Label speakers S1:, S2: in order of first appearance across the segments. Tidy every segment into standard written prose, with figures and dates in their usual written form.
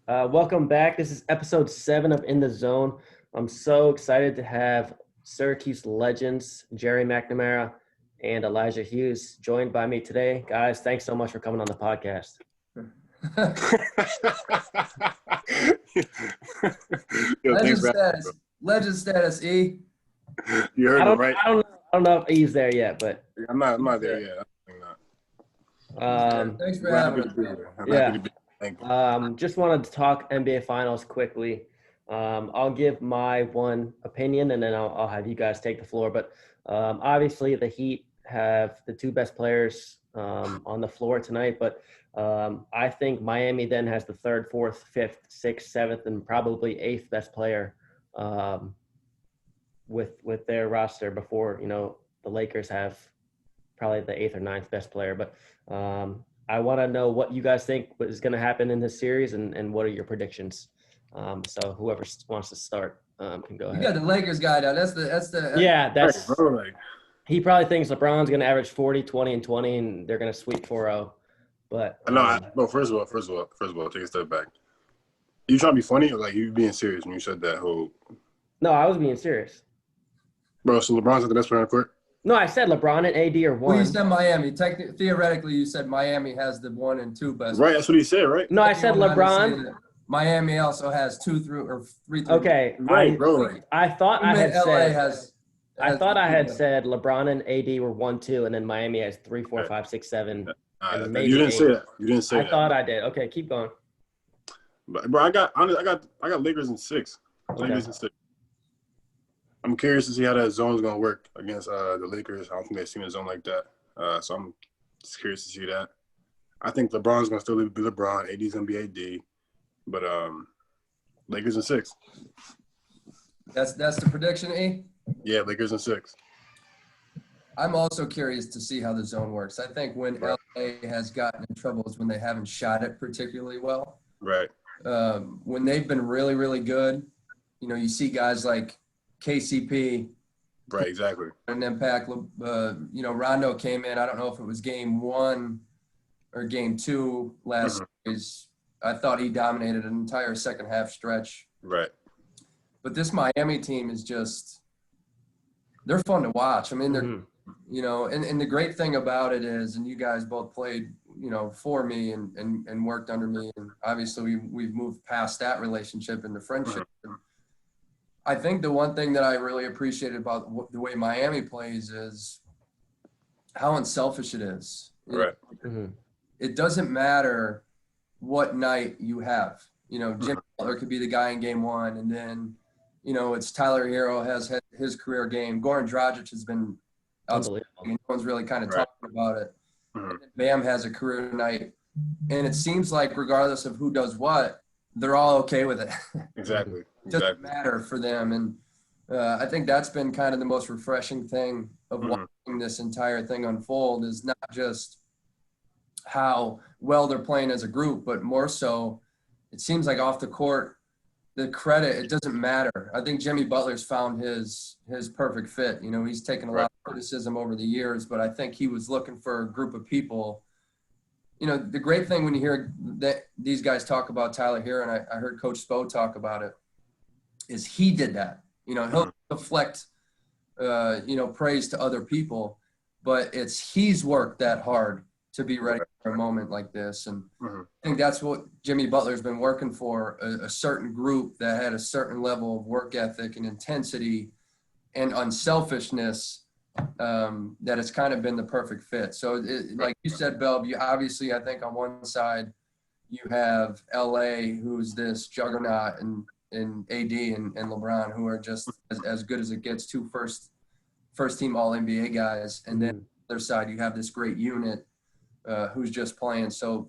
S1: Welcome back. This is episode 7 of In the Zone. I'm so excited to have Syracuse legends Gerry McNamara and Elijah Hughes joined by me today. Guys, thanks so much for coming on the podcast.
S2: Yo,
S3: Legend
S2: thanks,
S3: status. Legend status, E.
S2: You heard him, right?
S1: I don't know if Eve's there yet, but
S2: I'm not there yet.
S3: Thanks for
S2: I'm
S3: having
S2: happy
S3: us.
S2: to be here. I'm
S1: yeah.
S2: happy to be here. Thank you.
S1: Just wanted to talk NBA Finals quickly. I'll give my one opinion, and then I'll have you guys take the floor. But obviously, the Heat have the two best players on the floor tonight. But I think Miami then has the third, fourth, fifth, sixth, seventh, and probably eighth best player with their roster before, the Lakers have probably the eighth or ninth best player. But I want to know what you guys think is going to happen in this series and what are your predictions. So whoever wants to start can go ahead.
S3: You got the Lakers guy now. That's
S1: That's
S2: Right, bro,
S1: he probably thinks LeBron's going to average 40, 20, and 20, and they're going to sweep 4-0. But
S2: no, first of all, take a step back. You trying to be funny or like you being serious when you said that whole?
S1: No, I was being serious.
S2: Bro, so LeBron's not the best player on the court?
S1: No, I said LeBron and AD are one.
S3: Well, you said Miami. Theoretically, you said Miami has the 1 and 2 best.
S2: Right, that's what he said, right?
S1: No, I said LeBron.
S3: Miami also has 2 through or 3 through.
S1: Okay,
S2: Right, bro.
S1: I thought I had
S3: LA
S1: said. I thought I had
S3: two.
S1: said LeBron and AD were 1, 2, and then Miami has 3, 4, 5, 6, 7. And maybe
S2: You didn't
S1: 8.
S2: say that. You didn't say
S1: I
S2: that.
S1: thought I did. Okay, keep going.
S2: But, bro, I got Lakers in 6. Lakers in 6. I'm curious to see how that zone is gonna work against the Lakers. I don't think they've seen a zone like that. So I'm just curious to see that. I think LeBron's gonna still be LeBron. AD's gonna be AD. But Lakers in 6.
S3: That's the prediction, E.
S2: Yeah, Lakers in 6.
S3: I'm also curious to see how the zone works. I think when LA has gotten in trouble is when they haven't shot it particularly well.
S2: Right.
S3: When they've been really, really good, you see guys like KCP.
S2: Right, exactly.
S3: An impact. Rondo came in. I don't know if it was game 1 or game 2 last series. I thought he dominated an entire second half stretch.
S2: Right.
S3: But this Miami team is they're fun to watch. I mean, they're, and the great thing about it is, and you guys both played, for me and worked under me. And obviously we've moved past that relationship into friendship. I think the one thing that I really appreciated about the way Miami plays is how unselfish it is.
S2: Right.
S3: It doesn't matter what night you have. Jimmy Butler could be the guy in game 1, and then, it's Tyler Hero has had his career game. Goran Dragic has been outstanding. No one's really kind of talking about it. Bam has a career night. And it seems like regardless of who does what, they're all okay with it.
S2: Exactly.
S3: It doesn't matter for them. And I think that's been kind of the most refreshing thing of watching this entire thing unfold is not just how well they're playing as a group, but more so it seems like off the court, the credit, it doesn't matter. I think Jimmy Butler's found his perfect fit. He's taken a lot of criticism over the years, but I think he was looking for a group of people. The great thing when you hear that these guys talk about Tyler here, and I heard Coach Spo talk about it, is he did that. He'll deflect, praise to other people, but he's worked that hard to be ready for a moment like this. And I think that's what Jimmy Butler's been working for, a certain group that had a certain level of work ethic and intensity and unselfishness, that it's kind of been the perfect fit. So like you said, Belb, you obviously, I think on one side you have LA, who's this juggernaut, and AD and LeBron, who are just as good as it gets, 2 first team All NBA guys. And then on the other side, you have this great unit who's just playing so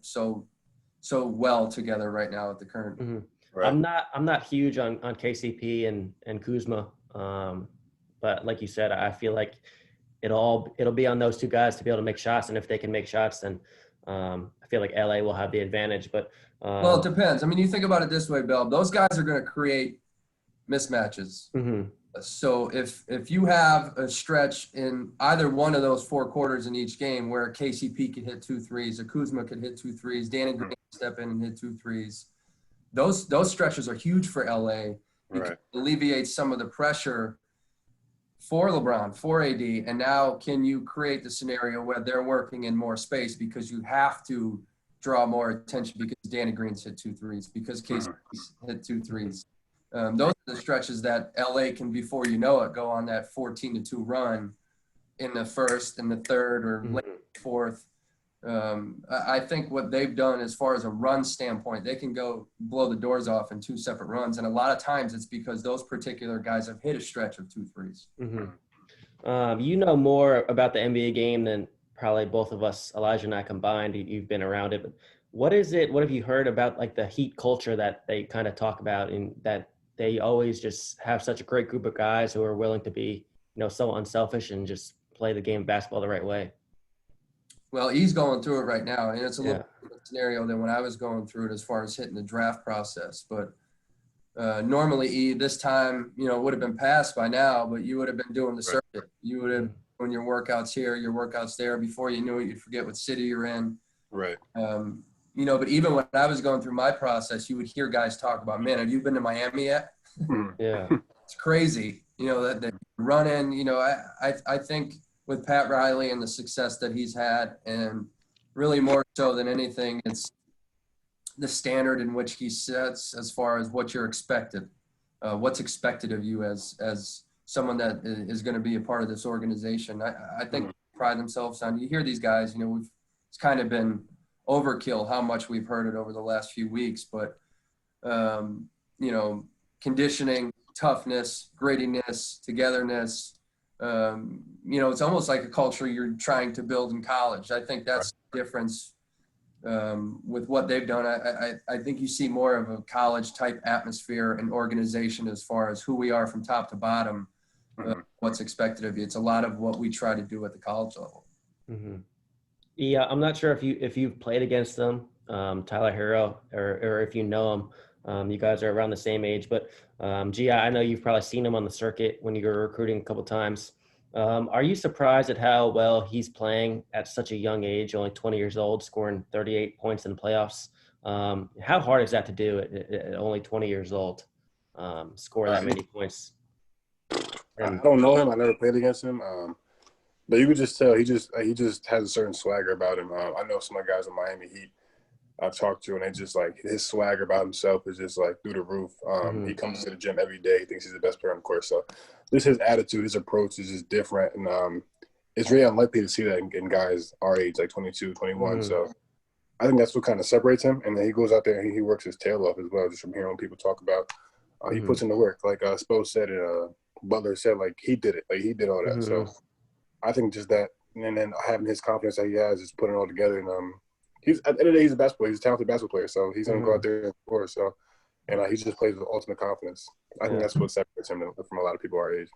S3: well together right now at the current.
S1: Right. I'm not huge on KCP and Kuzma, but like you said, I feel like it'll be on those two guys to be able to make shots, and if they can make shots, then I feel like LA will have the advantage. But
S3: well, it depends. I mean, you think about it this way, Bill. Those guys are going to create mismatches. So if you have a stretch in either one of those 4 quarters in each game where KCP could hit 2 threes, or Kuzma could hit 2 threes, Danny Green could step in and hit 2 threes, those stretches are huge for LA because it alleviates some of the pressure for LeBron, for AD, and now can you create the scenario where they're working in more space because you have to draw more attention because Danny Green's hit 2 threes, because Casey's hit 2 threes. Those are the stretches that LA can, before you know it, go on that 14-2 run in the first and the third or late fourth. I think what they've done as far as a run standpoint, they can go blow the doors off in 2 separate runs. And a lot of times it's because those particular guys have hit a stretch of 2 threes.
S1: You know more about the NBA game than probably both of us, Elijah and I combined. You've been around it. But what have you heard about like the Heat culture that they kind of talk about, and that they always just have such a great group of guys who are willing to be, so unselfish and just play the game of basketball the right way?
S3: Well, he's going through it right now, and it's a little different scenario than when I was going through it as far as hitting the draft process. But normally, this time, would have been passed by now, but you would have been doing the circuit. You would have been doing your workouts here, your workouts there. Before you knew it, you'd forget what city you're in.
S2: Right.
S3: But even when I was going through my process, you would hear guys talk about, man, have you been to Miami yet?
S1: Yeah.
S3: It's crazy, that run in, I think with Pat Riley and the success that he's had, and really more so than anything, it's the standard in which he sets as far as what you're expected, what's expected of you as someone that is going to be a part of this organization. I think they pride themselves on, you hear these guys, it's kind of been overkill how much we've heard it over the last few weeks, but, conditioning, toughness, grittiness, togetherness, it's almost like a culture you're trying to build in college. I think that's the difference with what they've done. I think you see more of a college type atmosphere and organization as far as who we are from top to bottom, what's expected of you. It's a lot of what we try to do at the college level.
S1: Yeah, I'm not sure if you've played against them, Tyler Hero, or if you know him. You guys are around the same age, but Gia, I know you've probably seen him on the circuit when you were recruiting a couple times. Are you surprised at how well he's playing at such a young age, only 20 years old, scoring 38 points in the playoffs? How hard is that to do at only 20 years old, score that many points?
S2: I don't know him. I never played against him. But you could just tell he just has a certain swagger about him. I know some of the guys in Miami Heat I've talked to, and they just like his swagger about himself is just like through the roof. He comes to the gym every day. He thinks he's the best player on the court. So just his attitude, his approach is just different. And it's really unlikely to see that in guys our age, like 22, 21. So I think that's what kind of separates him. And then he goes out there and he works his tail off as well, just from hearing people talk about. He puts in the work. Like Spo said, and Butler said, like he did it. Like he did all that. So I think just that, and then having his confidence that he has, just putting it all together. And he's at the end of the day, he's a basketball player. He's a talented basketball player. So he's going to go out there and score. So, and he just plays with ultimate confidence. I think that's what separates him from a lot of people our age.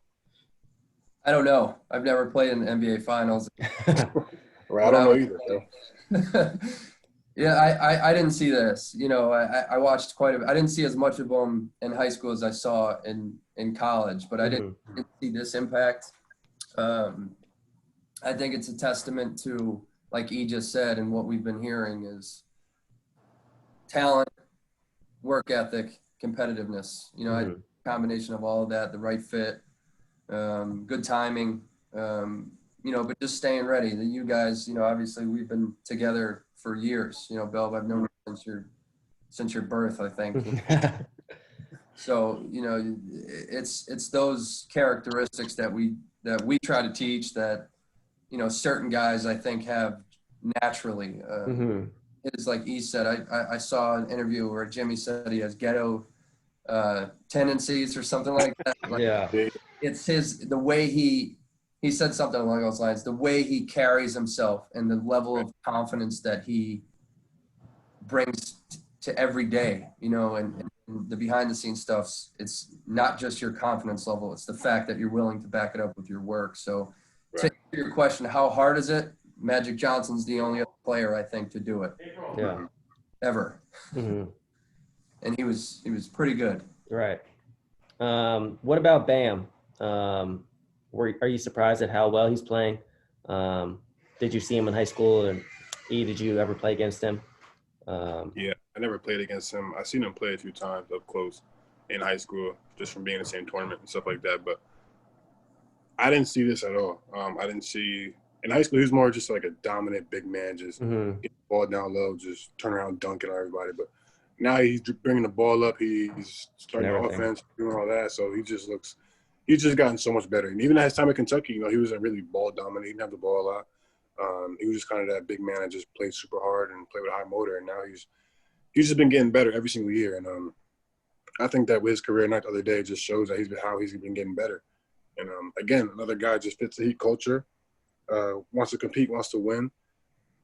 S3: I don't know. I've never played in the NBA Finals.
S2: Right, I don't know either.
S3: Yeah, I didn't see this. I watched quite a bit. I didn't see as much of him in high school as I saw in college, but I didn't see this impact. I think it's a testament to, like E just said, and what we've been hearing is talent, work ethic, competitiveness. A combination of all of that, the right fit, good timing, but just staying ready. You guys, obviously we've been together for years. Belv, I've known you since your birth, I think. So, it's those characteristics that we try to teach that, certain guys I think have naturally. It's like E said, I saw an interview where Jimmy said he has ghetto tendencies or something like that. It's the way he said something along those lines, the way he carries himself and the level of confidence that he brings to every day, and the behind the scenes stuff. It's not just your confidence level. It's the fact that you're willing to back it up with your work. So to answer your question, how hard is it? Magic Johnson's the only other player I think to do it.
S1: Yeah.
S3: Ever. And he was pretty good.
S1: Right. What about Bam? Are you surprised at how well he's playing? Did you see him in high school? And E, did you ever play against him?
S2: Yeah, I never played against him. I've seen him play a few times up close in high school, just from being in the same tournament and stuff like that. But I didn't see this at all. I didn't see – in high school, he was more just like a dominant big man, just get the ball down low, just turn around, dunking on everybody. But now he's bringing the ball up. He's starting the offense, doing all that. So he just looks – he's just gotten so much better. And even at his time at Kentucky, he wasn't really ball dominant. He didn't have the ball a lot. He was just kind of that big man that just played super hard and played with a high motor. And now he's just been getting better every single year. And I think that with his career night the other day just shows that how he's been getting better. And again, another guy just fits the Heat culture, wants to compete, wants to win,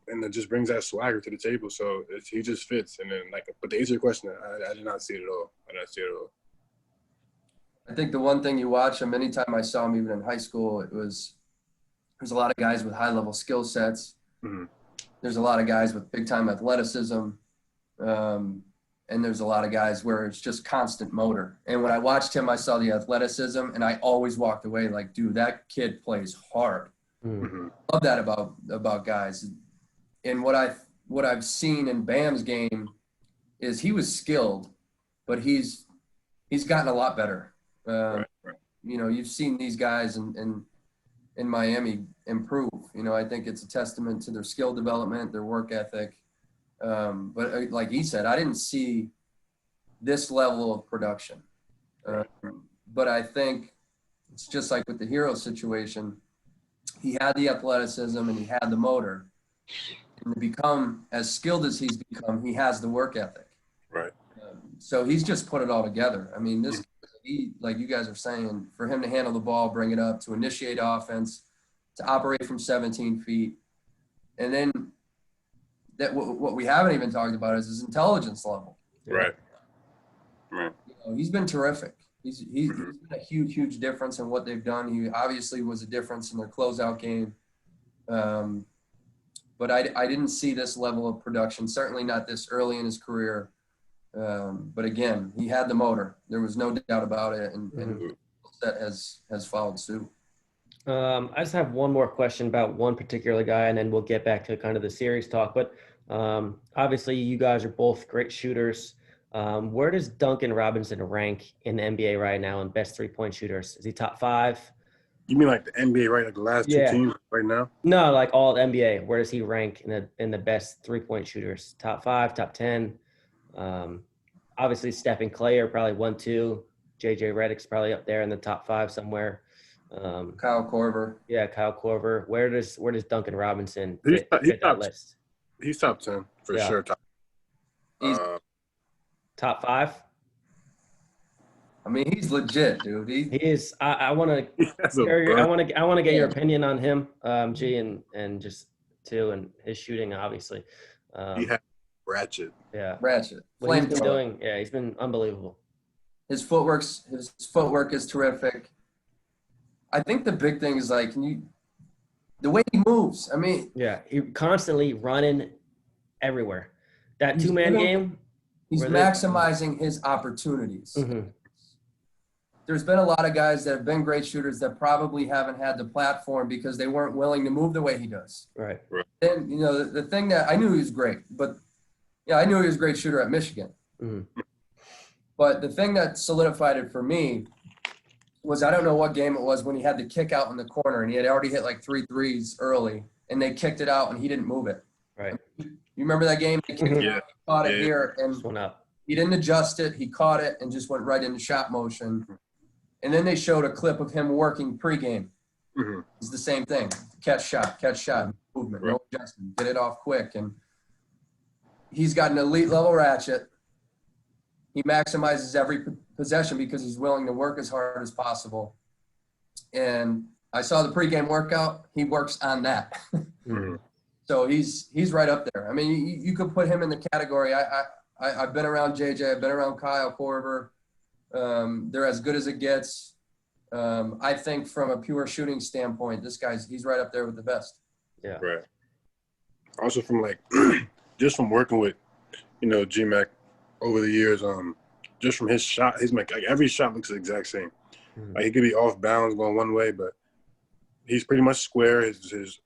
S2: and it just brings that swagger to the table. So he just fits. And then, but to answer your question, I did not see it at all. I did not see it at all.
S3: I think the one thing you watch him, anytime I saw him even in high school, there's a lot of guys with high-level skill sets.
S2: Mm-hmm.
S3: There's a lot of guys with big-time athleticism. And there's a lot of guys where it's just constant motor. And when I watched him, I saw the athleticism, and I always walked away like, dude, that kid plays hard.
S2: Mm-hmm.
S3: Love that about guys. And what I've seen in Bam's game is he was skilled, but he's gotten a lot better.
S2: Right.
S3: You've seen these guys in Miami improve. I think it's a testament to their skill development, their work ethic. But like he said, I didn't see this level of production. But I think it's just like with the Hero situation. He had the athleticism and he had the motor. And to become as skilled as he's become, he has the work ethic.
S2: Right.
S3: So he's just put it all together. I mean, like you guys are saying, for him to handle the ball, bring it up, to initiate offense, to operate from 17 feet, and then that what we haven't even talked about is his intelligence level.
S2: Right.
S3: He's been terrific. He's been a huge difference in what they've done. He obviously was a difference in their closeout game. But I didn't see this level of production, certainly not this early in his career. But again, he had the motor. There was no doubt about it, and that has followed suit.
S1: I just have one more question about one particular guy, and then we'll get back to kind of the series talk. But obviously, you guys are both great shooters. Where does Duncan Robinson rank in the NBA right now in best three-point shooters? Is he top 5?
S2: You mean like the NBA, right? Like the last two teams right now?
S1: No, like all the NBA. Where does he rank in the best three-point shooters? Top 5, top 10? Obviously, Steph and Clay are probably 1, 2. JJ Redick's probably up there in the top 5 somewhere.
S3: Kyle Korver.
S1: Yeah, Kyle Korver. Where does Duncan Robinson fit
S2: that
S1: list?
S2: He's top 10 for sure.
S1: Top 5?
S3: I mean, he's legit, dude.
S1: He is. I want to get your opinion on him, G, and just too, and his shooting, obviously.
S2: He had ratchet.
S3: Yeah.
S1: What he's been doing, he's been unbelievable.
S3: His footwork is terrific. I think the big thing is like the way he moves. I mean,
S1: he constantly running everywhere. That two-man game.
S3: He's maximizing his opportunities.
S1: Mm-hmm.
S3: There's been a lot of guys that have been great shooters that probably haven't had the platform because they weren't willing to move the way he does.
S1: Right.
S3: And, the thing that I knew he was great, but I knew he was a great shooter at Michigan.
S1: Mm-hmm.
S3: But the thing that solidified it for me was, I don't know what game it was, when he had the kick out in the corner and he had already hit like 3 threes early and they kicked it out and he didn't move it.
S1: Right.
S3: You remember that game? He caught it here and
S1: went up.
S3: He didn't adjust it. He caught it and just went right into shot motion. And then they showed a clip of him working pregame.
S2: Mm-hmm.
S3: It's the same thing. Catch shot, movement, no adjustment, get it off quick. And he's got an elite level ratchet. He maximizes every possession because he's willing to work as hard as possible. And I saw the pregame workout. He works on that.
S2: Mm-hmm.
S3: So he's right up there. I mean, you could put him in the category. I've been around JJ. I've been around Kyle Korver. They're as good as it gets. I think from a pure shooting standpoint, he's right up there with the best.
S1: Yeah.
S2: Right. Also from just from working with, G-Mac over the years, just from his shot, every shot looks the exact same.
S1: Mm-hmm.
S2: Like he could be off bounds going one way, but he's pretty much square. His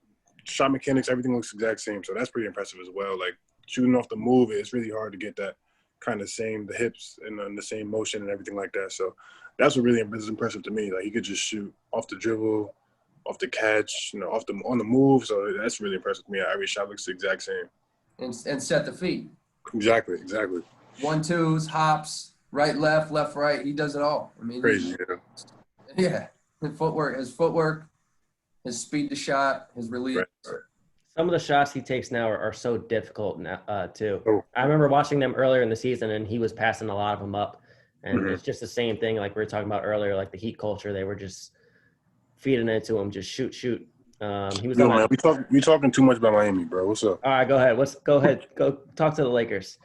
S2: shot mechanics, everything looks the exact same. So that's pretty impressive as well. Like shooting off the move, it's really hard to get that kind of the hips and the same motion and everything like that. So that's what really is impressive to me. Like, he could just shoot off the dribble, off the catch, on the move. So that's really impressive to me. Every shot looks the exact same.
S3: And set the feet.
S2: Exactly.
S3: 1-2s, hops, right, left, right. He does it all. I mean,
S2: Crazy.
S3: Yeah. His footwork, his speed to shot, his release.
S2: Right.
S1: Some of the shots he takes now are so difficult now, too.
S2: Oh.
S1: I remember watching them earlier in the season, and he was passing a lot of them up. And it's just the same thing like we were talking about earlier, like the Heat culture. They were just feeding it to him, just shoot. He was
S2: man, we talking too much about Miami, bro. What's up?
S1: All right, go ahead. Go talk to the Lakers.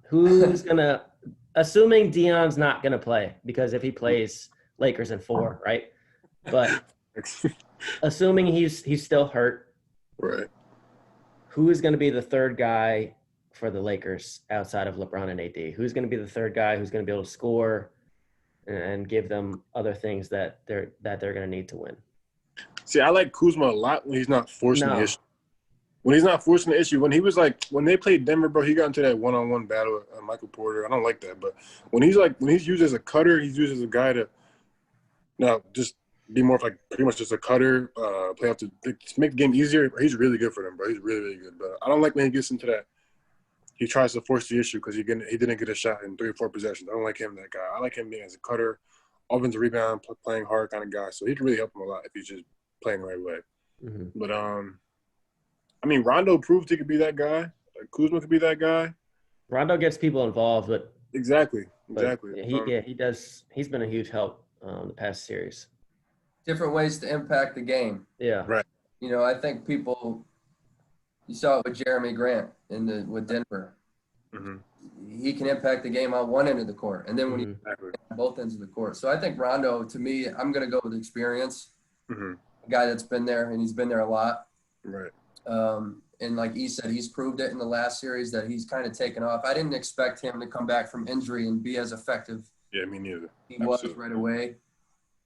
S1: Who's gonna? Assuming Dion's not gonna play, because if he plays, Lakers in 4, right? But assuming he's still hurt,
S2: right?
S1: Who is going to be the third guy for the Lakers outside of LeBron and AD? Who's going to be the third guy who's going to be able to score and give them other things that they're going to need to win?
S2: See, I like Kuzma a lot when he's not forcing the issue. When he's not forcing the issue, when they played Denver, bro, he got into that one-on-one battle with Michael Porter. I don't like that, but when he's used as a cutter, he's used as a guy to just be more of like pretty much just a cutter, play off to make the game easier. He's really good for them, bro. He's really, really good. But I don't like when he gets into that. He tries to force the issue because he didn't get a shot in 3 or 4 possessions. I don't like him, that guy. I like him being as a cutter, offensive rebound, playing hard kind of guy. So he can really help him a lot if he's just playing the right way.
S1: Mm-hmm.
S2: But I mean, Rondo proved he could be that guy. Like, Kuzma could be that guy.
S1: Rondo gets people involved, but
S2: exactly.
S1: He does. He's been a huge help the past series.
S3: Different ways to impact the game.
S1: Yeah.
S2: Right.
S3: I think you saw it with Jeremy Grant with Denver.
S2: Mm-hmm.
S3: He can impact the game on one end of the court, and then when
S1: Mm-hmm.
S3: on both ends of the court. So I think Rondo, to me, I'm going to go with experience.
S2: Mm-hmm.
S3: A guy that's been there, and he's been there a lot.
S2: Right.
S3: And like he said, he's proved it in the last series that he's kind of taken off. I didn't expect him to come back from injury and be as effective.
S2: Yeah, me neither.
S3: He was right away.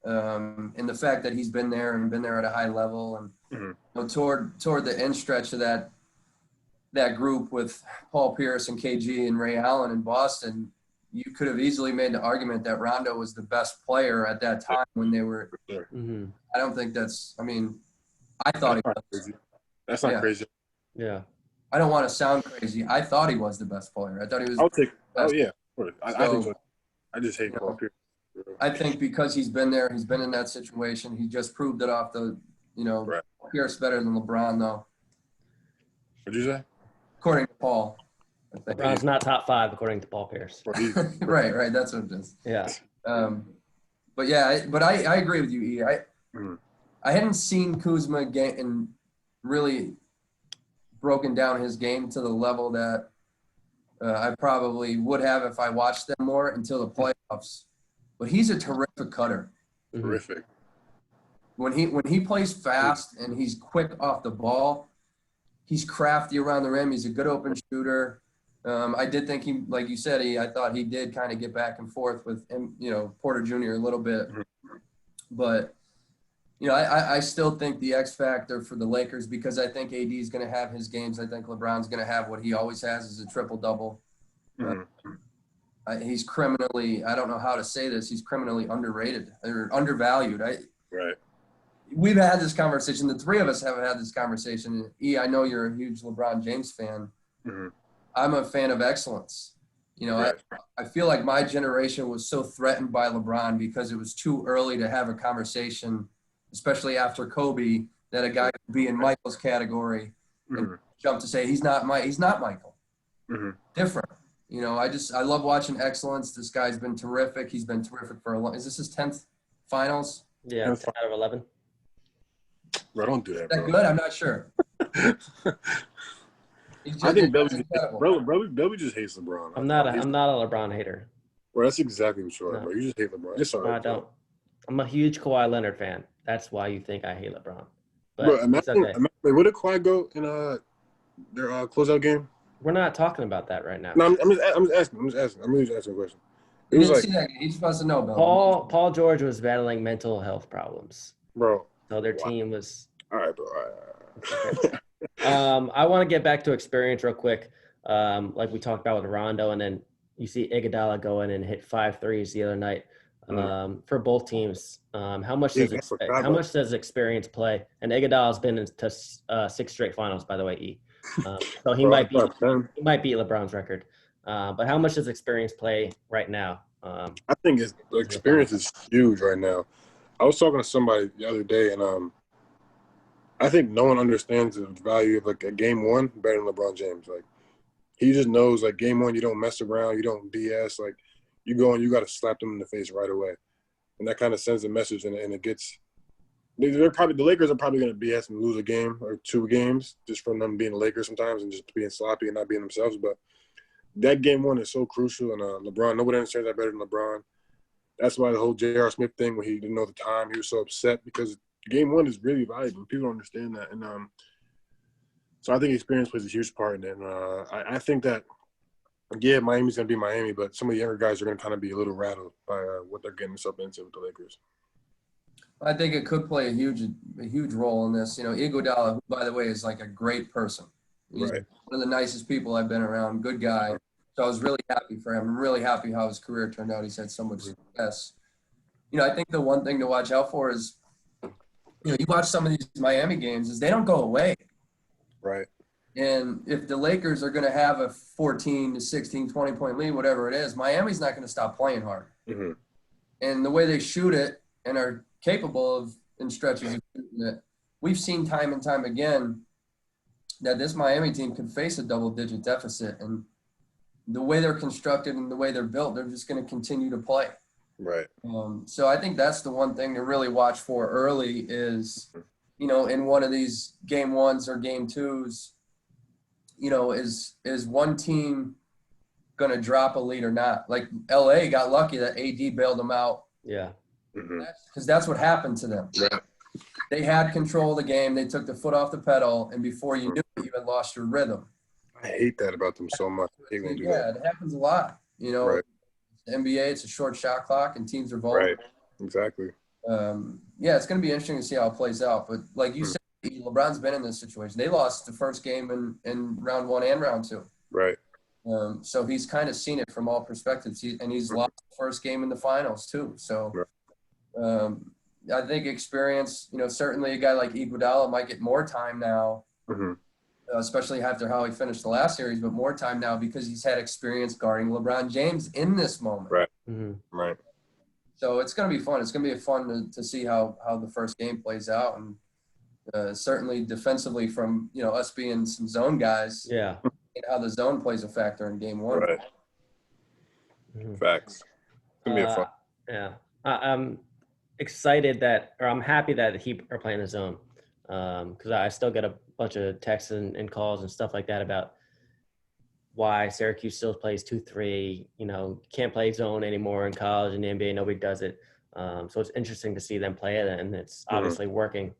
S3: And the fact that he's been there at a high level, and toward the end stretch of that group with Paul Pierce and KG and Ray Allen in Boston, you could have easily made the argument that Rondo was the best player at that time when they were.
S1: Mm-hmm.
S3: I don't think that's. I mean, I thought he was.
S2: Crazy. That's not crazy.
S1: Yeah.
S3: I don't want to sound crazy. I thought he was the best player. I thought he was.
S2: I'll take.
S3: Best.
S2: Oh yeah. I think so. I just hate Paul Pierce.
S3: I think because he's been there, he's been in that situation. He just proved it off the,
S2: right.
S3: Pierce better than LeBron though.
S2: What'd you say?
S3: According to Paul.
S1: LeBron's not top 5 according to Paul Pierce.
S3: Right. That's what it is.
S1: Yeah.
S3: But I agree with you, E. I hadn't seen Kuzma and really broken down his game to the level that I probably would have if I watched them more until the playoffs. But he's a terrific cutter.
S2: Terrific.
S3: When he plays fast and he's quick off the ball, he's crafty around the rim. He's a good open shooter. I did think he, like you said, I thought he did kind of get back and forth with him, Porter Jr. a little bit. But, I still think the X factor for the Lakers, because I think AD is going to have his games. I think LeBron's going to have what he always has, is a triple-double. He's criminally, I don't know how to say this, he's criminally underrated or undervalued.
S2: Right.
S3: We've had this conversation. The three of us have had this conversation. E, I know you're a huge LeBron James fan. I'm a fan of excellence. Right. I feel like my generation was so threatened by LeBron because it was too early to have a conversation, especially after Kobe, that a guy could be in Michael's category and jump to say he's not Michael. Different. I love watching excellence. This guy's been terrific. He's been terrific for a long. Is this his 10th finals?
S1: Yeah, 10 out of 11.
S2: Bro, don't do that.
S3: Is that good? I'm not sure.
S2: I think Belly just hates LeBron.
S1: I'm not a LeBron hater.
S2: Bro, that's exactly what you are, bro. You just hate LeBron. It's all right.
S1: No, I don't. I'm a huge Kawhi Leonard fan. That's why you think I hate LeBron. But
S2: bro, imagine, where did Kawhi go in their closeout game?
S1: We're not talking about that right now.
S2: No, I'm just asking. I'm really just asking a question.
S3: It was like he's supposed to know, Bill.
S1: Paul George was battling mental health problems.
S2: Bro.
S1: So their team was.
S2: All right, bro. All right.
S1: I want to get back to experience real quick. Like we talked about with Rondo, and then you see Iguodala go in and hit 5 threes the other night. For both teams, how much does experience play? And Iguodala's been into 6 straight finals, by the way. So he might beat LeBron's record. But how much does experience play right now?
S2: I think the experience is huge right now. I was talking to somebody the other day, and I think no one understands the value of like a game one better than LeBron James. Like he just knows like game one, you don't mess around, you don't BS. Like you go and you got to slap them in the face right away, and that kind of sends a message, and it gets. The Lakers are probably going to BS and lose a game or 2 games just from them being the Lakers sometimes and just being sloppy and not being themselves. But that game one is so crucial, and LeBron, nobody understands that better than LeBron. That's why the whole J.R. Smith thing, when he didn't know the time, he was so upset because game one is really valuable. People don't understand that. And so I think experience plays a huge part in it. And I think that, yeah, Miami's going to be Miami, but some of the younger guys are going to kind of be a little rattled by what they're getting themselves into with the Lakers.
S3: I think it could play a huge role in this. You know, Iguodala, who, by the way, is like a great person. He's one of the nicest people I've been around, good guy. So I was really happy for him. I'm really happy how his career turned out. He's had so much success. You know, I think the one thing to watch out for is, you know, you watch some of these Miami games is they don't go away.
S2: Right.
S3: And if the Lakers are going to have a 14 to 16, 20-point lead, whatever it is, Miami's not going to stop playing hard.
S2: Mm-hmm.
S3: And the way they shoot it and are capable of in stretches of shooting it, we've seen time and time again that this Miami team can face a double-digit deficit. And the way they're constructed and the way they're built, they're just going to continue to play.
S2: Right.
S3: So I think that's the one thing to really watch for early is, you know, in one of these game ones or game twos, you know, is one team going to drop a lead or not? Like LA got lucky that AD bailed them out.
S1: Yeah.
S3: Because that's what happened to them.
S2: Yeah.
S3: They had control of the game. They took the foot off the pedal, and before you knew it, you had lost your rhythm.
S2: I hate that about them so much.
S3: It happens a lot. You know,
S2: right.
S3: The NBA, it's a short shot clock, and teams are vulnerable.
S2: Right, exactly.
S3: Yeah, it's going to be interesting to see how it plays out. But like you said, LeBron's been in this situation. They lost the first game in round 1 and round 2.
S2: Right.
S3: So he's kind of seen it from all perspectives. He's lost the first game in the finals too. So I think experience, you know, certainly a guy like Iguodala might get more time now, especially after how he finished the last series, but more time now because he's had experience guarding LeBron James in this moment.
S2: Right.
S3: Right. So it's going to be fun. It's going to be fun to see how the first game plays out. And certainly defensively from, you know, us being some zone guys.
S1: Yeah.
S3: How the zone plays a factor in game 1.
S2: Right. Facts. It's going to be fun.
S1: Yeah. I'm excited I'm happy that the Heat are playing the zone. Because I still get a bunch of texts and calls and stuff like that about why Syracuse still plays 2-3, you know, can't play zone anymore in college and the NBA, nobody does it. So it's interesting to see them play it, and it's obviously working.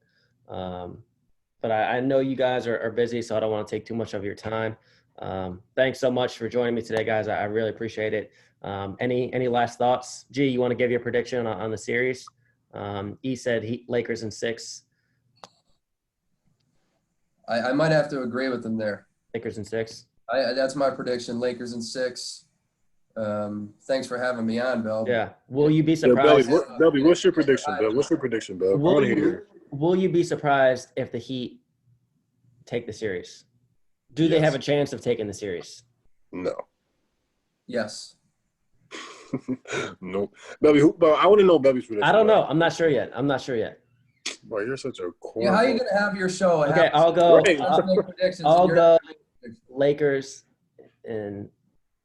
S1: But I know you guys are busy, so I don't want to take too much of your time. Thanks so much for joining me today, guys. I really appreciate it. Any last thoughts? G, you want to give your prediction on the series? E said Lakers in 6.
S3: I might have to agree with them there.
S1: Lakers in 6.
S3: That's my prediction. Lakers in 6. Thanks for having me on, Bill.
S1: Yeah. Will you be surprised?
S2: Belby, what's your prediction, Bill? What's your prediction, Bill?
S1: Will you be surprised if the Heat take the series? Do they have a chance of taking the series?
S2: No.
S3: Yes.
S2: Nope. Belby, I want to know Belby's prediction.
S1: I don't know. I'm not sure yet.
S2: Boy, you're such a corner.
S3: Yeah, how are you going to have your show?
S1: Okay, I'll go.
S3: I'll make predictions.
S1: I'll go Lakers in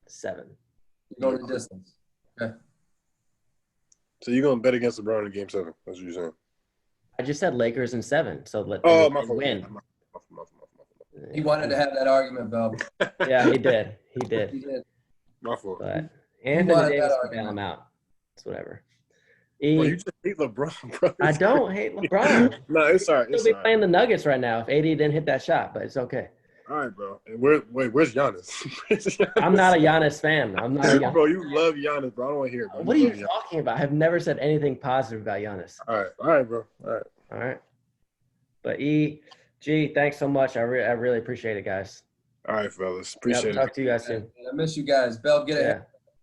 S1: 7.
S3: You're going the distance. Okay.
S2: So you're going to bet against LeBron in Game 7. That's what you're saying.
S1: I just said Lakers in 7. So let
S2: them
S1: win.
S3: He wanted to have that argument, Bill.
S1: Yeah, he did. He did.
S2: My fault.
S1: But Anthony Davis can bail him out. It's whatever.
S2: Well, you just hate LeBron, bro.
S1: I don't hate LeBron.
S2: No, it's all right.
S1: He'll be playing the Nuggets right now if AD didn't hit that shot, but it's okay.
S2: All right, bro. And where's Giannis?
S1: I'm not a Giannis fan.
S2: Bro, you love Giannis, bro. I don't want to hear it, bro.
S1: What are you talking about? I've never said anything positive about Giannis.
S2: All right, bro.
S1: All right. But E, G, thanks so much. I really appreciate it, guys.
S2: All right, fellas.
S1: Yeah,
S2: Appreciate
S1: talk
S2: it.
S1: to you guys soon.
S3: I miss you guys. Bell, get it.
S1: Yeah.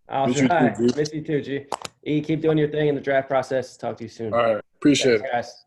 S1: I'll
S2: Miss you
S1: try.
S2: too, G.
S1: Miss you too, G. E, keep doing your thing in the draft process. Talk to you soon.
S2: All right. Appreciate
S1: Thanks,
S2: it.
S1: guys.